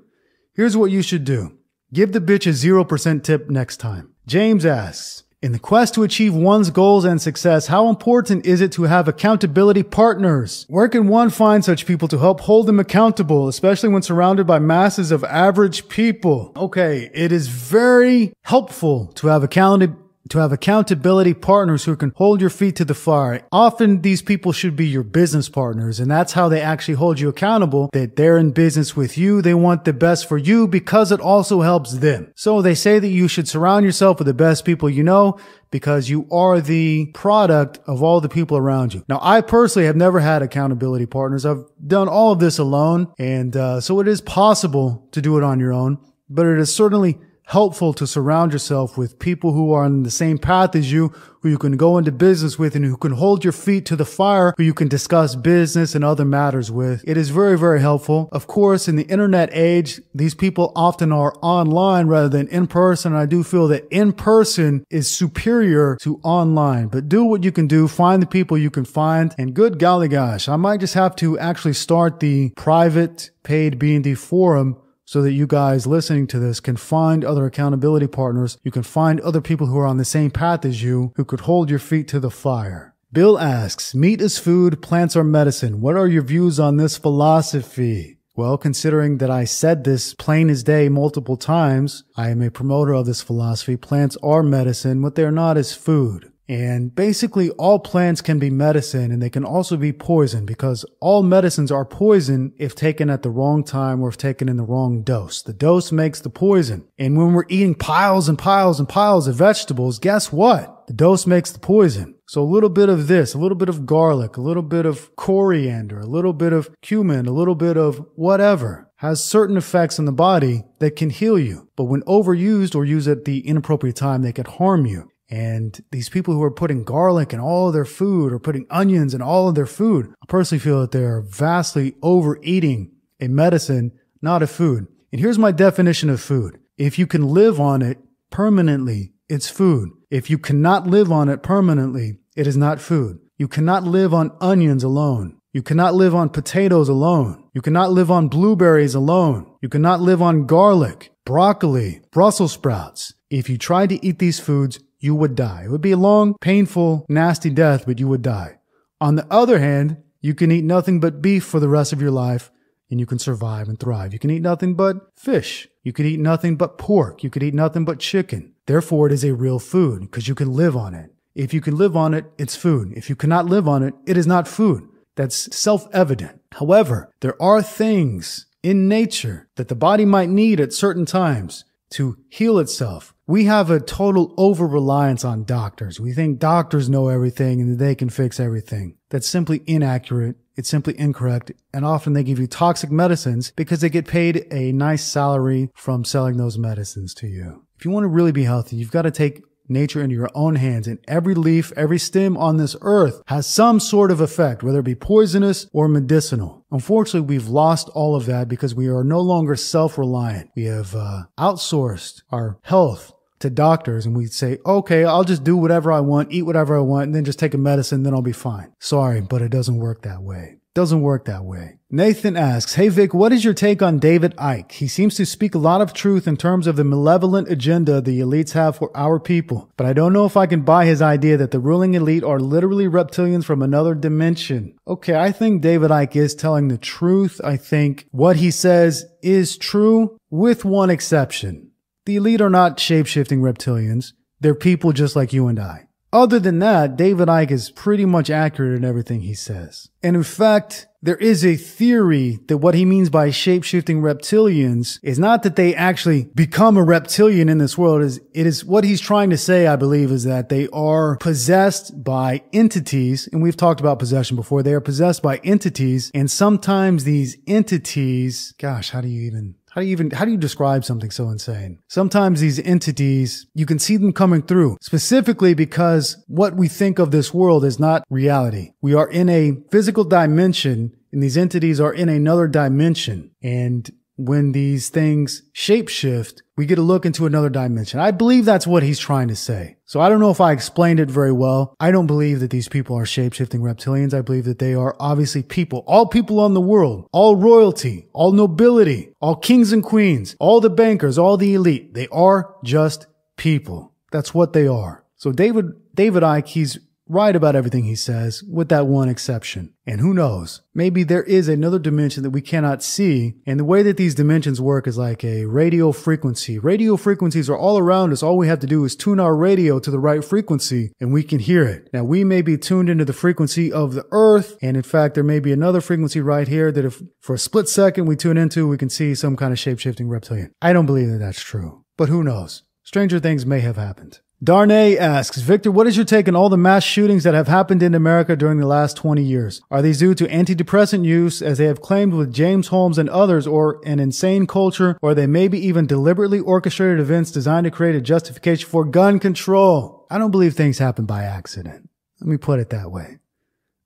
Here's what you should do. Give the bitch a 0% tip next time. James asks, in the quest to achieve one's goals and success, how important is it to have accountability partners? Where can one find such people to help hold them accountable, especially when surrounded by masses of average people? Okay, it is very helpful to have accountability partners who can hold your feet to the fire. Often these people should be your business partners, and that's how they actually hold you accountable, that they're in business with you. They want the best for you because it also helps them. So they say that you should surround yourself with the best people you know because you are the product of all the people around you. Now, I personally have never had accountability partners. I've done all of this alone, and so it is possible to do it on your own, but it is certainly helpful to surround yourself with people who are on the same path as you, who you can go into business with and who can hold your feet to the fire, who you can discuss business and other matters with. It is very, very helpful. Of course, in the internet age, these people often are online rather than in person. And I do feel that in person is superior to online, but do what you can do. Find the people you can find. And good golly gosh, I might just have to actually start the private paid B&D forum so that you guys listening to this can find other accountability partners. You can find other people who are on the same path as you, who could hold your feet to the fire. Bill asks, meat is food, plants are medicine. What are your views on this philosophy? Well, considering that I said this plain as day multiple times, I am a promoter of this philosophy. Plants are medicine. What they're not is food. And basically all plants can be medicine, and they can also be poison, because all medicines are poison if taken at the wrong time or if taken in the wrong dose. The dose makes the poison. And when we're eating piles and piles and piles of vegetables, guess what? The dose makes the poison. So a little bit of this, a little bit of garlic, a little bit of coriander, a little bit of cumin, a little bit of whatever has certain effects on the body that can heal you. But when overused or used at the inappropriate time, they can harm you. And these people who are putting garlic in all of their food or putting onions in all of their food, I personally feel that they are vastly overeating a medicine, not a food. And here's my definition of food. If you can live on it permanently, it's food. If you cannot live on it permanently, it is not food. You cannot live on onions alone. You cannot live on potatoes alone. You cannot live on blueberries alone. You cannot live on garlic, broccoli, Brussels sprouts. If you tried to eat these foods, you would die. It would be a long, painful, nasty death, but you would die. On the other hand, you can eat nothing but beef for the rest of your life, and you can survive and thrive. You can eat nothing but fish. You could eat nothing but pork. You could eat nothing but chicken. Therefore, it is a real food because you can live on it. If you can live on it, it's food. If you cannot live on it, it is not food. That's self-evident. However, there are things in nature that the body might need at certain times to heal itself. We have a total over-reliance on doctors. We think doctors know everything and that they can fix everything. That's simply inaccurate. It's simply incorrect. And often they give you toxic medicines because they get paid a nice salary from selling those medicines to you. If you want to really be healthy, you've got to take nature into your own hands, and every leaf, every stem on this earth has some sort of effect, whether it be poisonous or medicinal. Unfortunately, we've lost all of that because we are no longer self-reliant. We have outsourced our health to doctors, and we say, okay, I'll just do whatever I want, eat whatever I want, and then just take a medicine, then I'll be fine. Sorry, but it doesn't work that way. Doesn't work that way. Nathan asks, hey Vic, what is your take on David Icke? He seems to speak a lot of truth in terms of the malevolent agenda the elites have for our people, but I don't know if I can buy his idea that the ruling elite are literally reptilians from another dimension. Okay, I think David Icke is telling the truth. I think what he says is true, with one exception. The elite are not shape-shifting reptilians. They're people just like you and I. Other than that, David Icke is pretty much accurate in everything he says. And in fact, there is a theory that what he means by shape-shifting reptilians is not that they actually become a reptilian in this world. It is what he's trying to say, I believe, is that they are possessed by entities. And we've talked about possession before. They are possessed by entities. And sometimes these entities, gosh, how do you describe something so insane? Sometimes these entities, you can see them coming through, specifically because what we think of this world is not reality. We are in a physical dimension, and these entities are in another dimension. And when these things shapeshift, we get a look into another dimension. I believe that's what he's trying to say. So I don't know if I explained it very well. I don't believe that these people are shape-shifting reptilians. I believe that they are obviously people, all people on the world, all royalty, all nobility, all kings and queens, all the bankers, all the elite. They are just people. That's what they are. So David Icke, he's right about everything he says, with that one exception. And who knows? Maybe there is another dimension that we cannot see. And the way that these dimensions work is like a radio frequency. Radio frequencies are all around us. All we have to do is tune our radio to the right frequency and we can hear it. Now, we may be tuned into the frequency of the earth. And in fact, there may be another frequency right here that if for a split second we tune into, we can see some kind of shape-shifting reptilian. I don't believe that that's true, but who knows? Stranger things may have happened. Darnay asks, Victor, what is your take on all the mass shootings that have happened in America during the last 20 years? Are these due to antidepressant use, as they have claimed with James Holmes and others, or an insane culture, or they may be even deliberately orchestrated events designed to create a justification for gun control? I don't believe things happen by accident. Let me put it that way.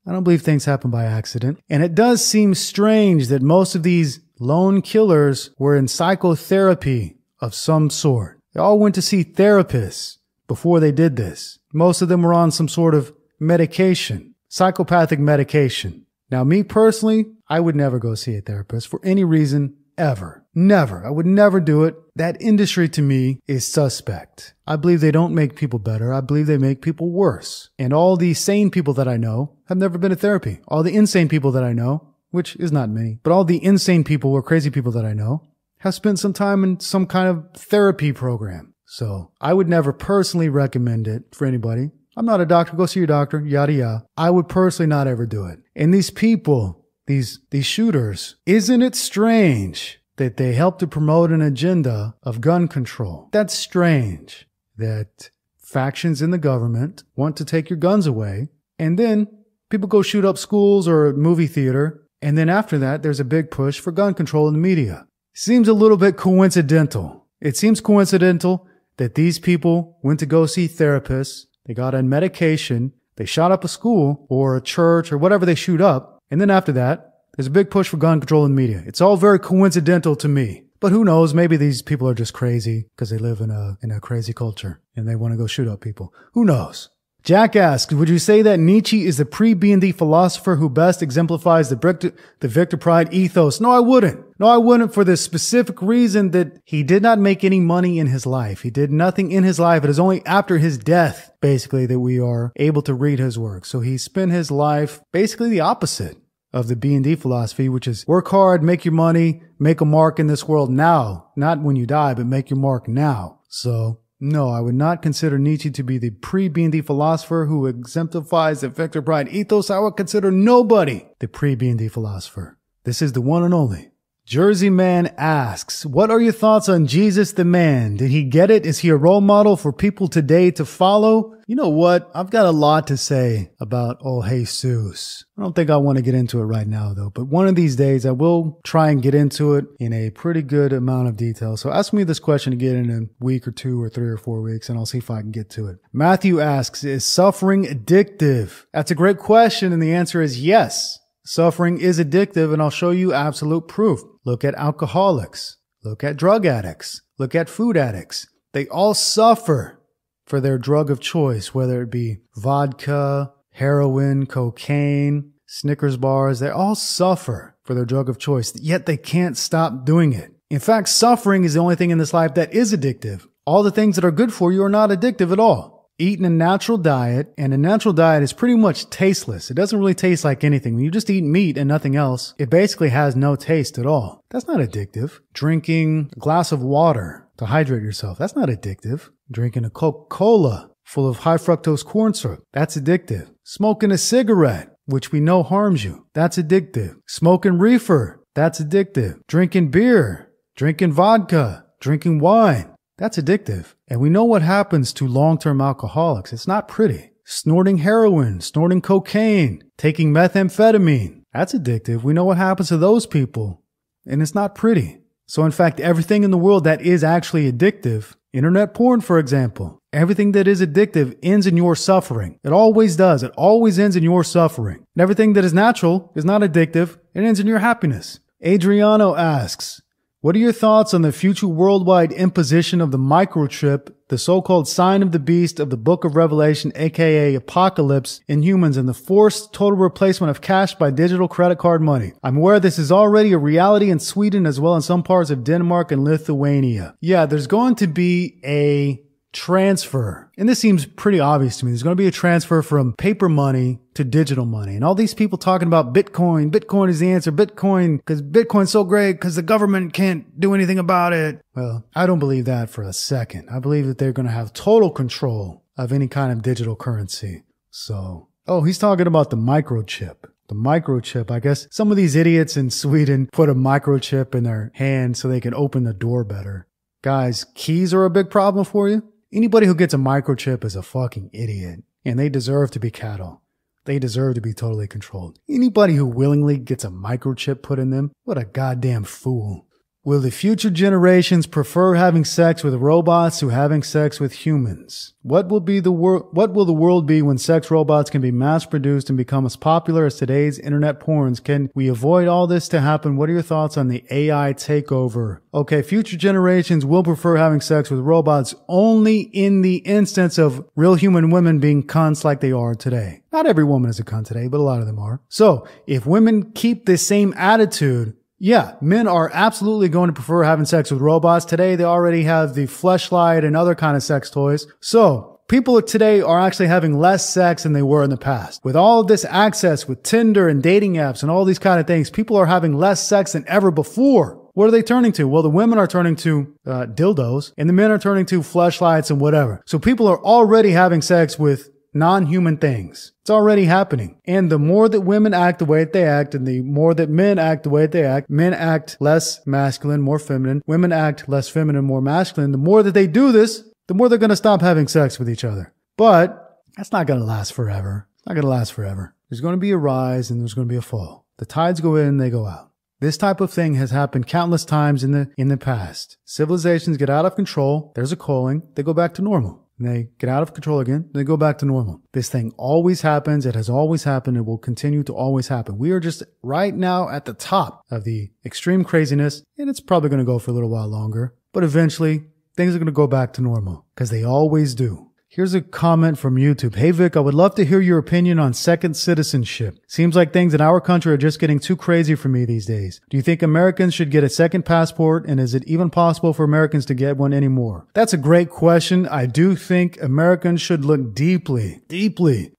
I don't believe things happen by accident. And it does seem strange that most of these lone killers were in psychotherapy of some sort. They all went to see therapists before they did this. Most of them were on some sort of medication, psychopathic medication. Now, me personally, I would never go see a therapist for any reason ever. Never. I would never do it. That industry to me is suspect. I believe they don't make people better. I believe they make people worse. And all the sane people that I know have never been to therapy. All the insane people that I know, which is not many, but all the insane people or crazy people that I know have spent some time in some kind of therapy program. So I would never personally recommend it for anybody. I'm not a doctor. Go see your doctor, yada, yada. I would personally not ever do it. And these people, these shooters, isn't it strange that they help to promote an agenda of gun control? That's strange that factions in the government want to take your guns away, and then people go shoot up schools or a movie theater, and then after that, there's a big push for gun control in the media. Seems a little bit coincidental. It seems coincidental that these people went to go see therapists, they got on medication, they shot up a school or a church or whatever they shoot up, and then after that, there's a big push for gun control in the media. It's all very coincidental to me. But who knows, maybe these people are just crazy because they live in a crazy culture and they want to go shoot up people. Who knows? Jack asks, would you say that Nietzsche is the pre-B&D philosopher who best exemplifies the Victor Pride ethos? No, I wouldn't. No, I wouldn't, for the specific reason that he did not make any money in his life. He did nothing in his life. It is only after his death, basically, that we are able to read his work. So he spent his life basically the opposite of the B&D philosophy, which is work hard, make your money, make a mark in this world now. Not when you die, but make your mark now. So no, I would not consider Nietzsche to be the pre-B&D philosopher who exemplifies the Victor Pride ethos. I would consider nobody the pre-B&D philosopher. This is the one and only. Jersey Man asks, what are your thoughts on Jesus the man? Did he get it? Is he a role model for people today to follow? You know what? I've got a lot to say about old Jesus. I don't think I want to get into it right now, though. But one of these days, I will try and get into it in a pretty good amount of detail. So ask me this question again in a week or 2 or 3 or 4 weeks, and I'll see if I can get to it. Matthew asks, is suffering addictive? That's a great question, and the answer is yes. Suffering is addictive, and I'll show you absolute proof. Look at alcoholics. Look at drug addicts. Look at food addicts. They all suffer for their drug of choice, whether it be vodka, heroin, cocaine, Snickers bars. They all suffer for their drug of choice, yet they can't stop doing it. In fact, suffering is the only thing in this life that is addictive. All the things that are good for you are not addictive at all. Eating a natural diet, and a natural diet is pretty much tasteless. It doesn't really taste like anything. When you just eat meat and nothing else, it basically has no taste at all. That's not addictive. Drinking a glass of water to hydrate yourself, that's not addictive. Drinking a Coca-Cola full of high fructose corn syrup, that's addictive. Smoking a cigarette, which we know harms you, that's addictive. Smoking reefer, that's addictive. Drinking beer, drinking vodka, drinking wine, that's addictive. And we know what happens to long-term alcoholics. It's not pretty. Snorting heroin, snorting cocaine, taking methamphetamine, that's addictive. We know what happens to those people. And it's not pretty. So in fact, everything in the world that is actually addictive, internet porn, for example, everything that is addictive ends in your suffering. It always does. It always ends in your suffering. And everything that is natural is not addictive. It ends in your happiness. Adriano asks, what are your thoughts on the future worldwide imposition of the microchip, the so-called sign of the beast of the book of Revelation, aka apocalypse, in humans, and the forced total replacement of cash by digital credit card money? I'm aware this is already a reality in Sweden as well as some parts of Denmark and Lithuania. Yeah, there's going to be a transfer. And this seems pretty obvious to me. There's going to be a transfer from paper money to digital money. And all these people talking about Bitcoin. Bitcoin is the answer. Bitcoin, because Bitcoin's so great because the government can't do anything about it. Well, I don't believe that for a second. I believe that they're going to have total control of any kind of digital currency. So, oh, he's talking about the microchip. The microchip. I guess some of these idiots in Sweden put a microchip in their hand so they can open the door better. Guys, keys are a big problem for you. Anybody who gets a microchip is a fucking idiot, and they deserve to be cattle. They deserve to be totally controlled. Anybody who willingly gets a microchip put in them, what a goddamn fool. Will the future generations prefer having sex with robots to having sex with humans? What will the world be when sex robots can be mass-produced and become as popular as today's internet porns? Can we avoid all this to happen? What are your thoughts on the AI takeover? Okay, future generations will prefer having sex with robots only in the instance of real human women being cunts like they are today. Not every woman is a cunt today, but a lot of them are. So, if women keep this same attitude, yeah, men are absolutely going to prefer having sex with robots. Today, they already have the fleshlight and other kind of sex toys. So, people today are actually having less sex than they were in the past. With all of this access with Tinder and dating apps and all these kind of things, people are having less sex than ever before. What are they turning to? Well, the women are turning to dildos, and the men are turning to fleshlights and whatever. So people are already having sex with non-human things. It's already happening. And the more that women act the way that they act, and the more that men act the way that they act, men act less masculine, more feminine, women act less feminine, more masculine, the more that they do this, the more they're going to stop having sex with each other. But that's not going to last forever. It's not going to last forever. There's going to be a rise and there's going to be a fall. The tides go in, they go out. This type of thing has happened countless times in the past. Civilizations get out of control. There's a culling. They go back to normal. They get out of control again, they go back to normal. This thing always happens. It has always happened. It will continue to always happen. We are just right now at the top of the extreme craziness, and it's probably going to go for a little while longer. But eventually, things are going to go back to normal, because they always do. Here's a comment from YouTube. Hey Vic, I would love to hear your opinion on second citizenship. Seems like things in our country are just getting too crazy for me these days. Do you think Americans should get a second passport, and is it even possible for Americans to get one anymore? That's a great question. I do think Americans should look deeply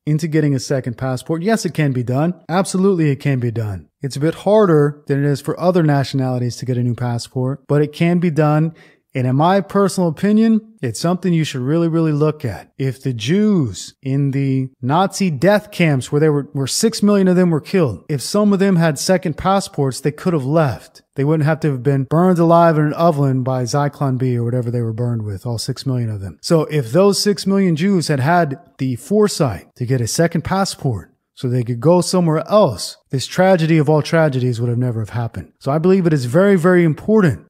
into getting a second passport. Yes, it can be done. Absolutely, it can be done. It's a bit harder than it is for other nationalities to get a new passport, but it can be done. And in my personal opinion, it's something you should really look at. If the Jews in the Nazi death camps where 6 million of them were killed, if some of them had second passports, they could have left. They wouldn't have to have been burned alive in an oven by Zyklon B or whatever they were burned with, all 6 million of them. So if those 6 million Jews had had the foresight to get a second passport so they could go somewhere else, this tragedy of all tragedies would have never have happened. So I believe it is very important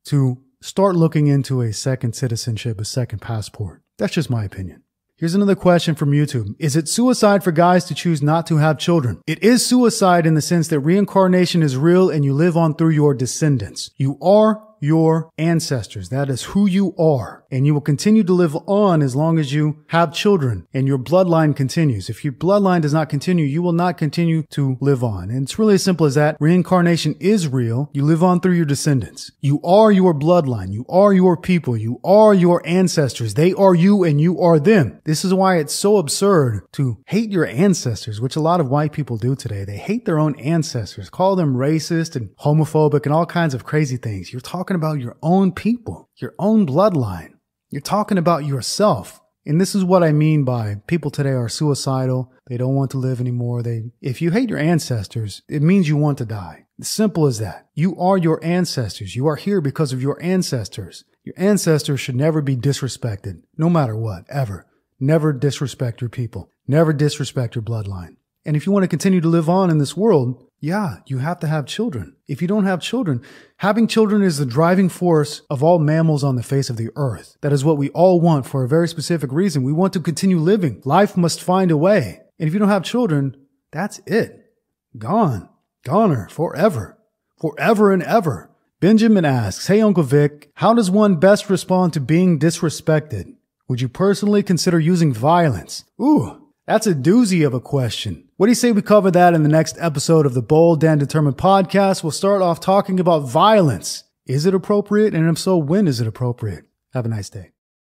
to start looking into a second citizenship, a second passport. That's just my opinion. Here's another question from YouTube. Is it suicide for guys to choose not to have children? It is suicide in the sense that reincarnation is real and you live on through your descendants. You are your ancestors. That is who you are. And you will continue to live on as long as you have children and your bloodline continues. If your bloodline does not continue, you will not continue to live on. And it's really as simple as that. Reincarnation is real. You live on through your descendants. You are your bloodline. You are your people. You are your ancestors. They are you and you are them. This is why it's so absurd to hate your ancestors, which a lot of white people do today. They hate their own ancestors, call them racist and homophobic and all kinds of crazy things. You're talking about your own people, your own bloodline. You're talking about yourself. And this is what I mean by people today are suicidal. They don't want to live anymore. If you hate your ancestors, it means you want to die. It's simple as that. You are your ancestors. You are here because of your ancestors. Your ancestors should never be disrespected, no matter what, ever. Never disrespect your people. Never disrespect your bloodline. And if you want to continue to live on in this world, yeah, you have to have children. If you don't have children, having children is the driving force of all mammals on the face of the earth. That is what we all want for a very specific reason. We want to continue living. Life must find a way. And if you don't have children, that's it. Gone. Goner. Forever. Forever and ever. Benjamin asks, hey Uncle Vic, how does one best respond to being disrespected? Would you personally consider using violence? Ooh. That's a doozy of a question. What do you say we cover that in the next episode of the Bold and Determined podcast? We'll start off talking about violence. Is it appropriate? And if so, when is it appropriate? Have a nice day.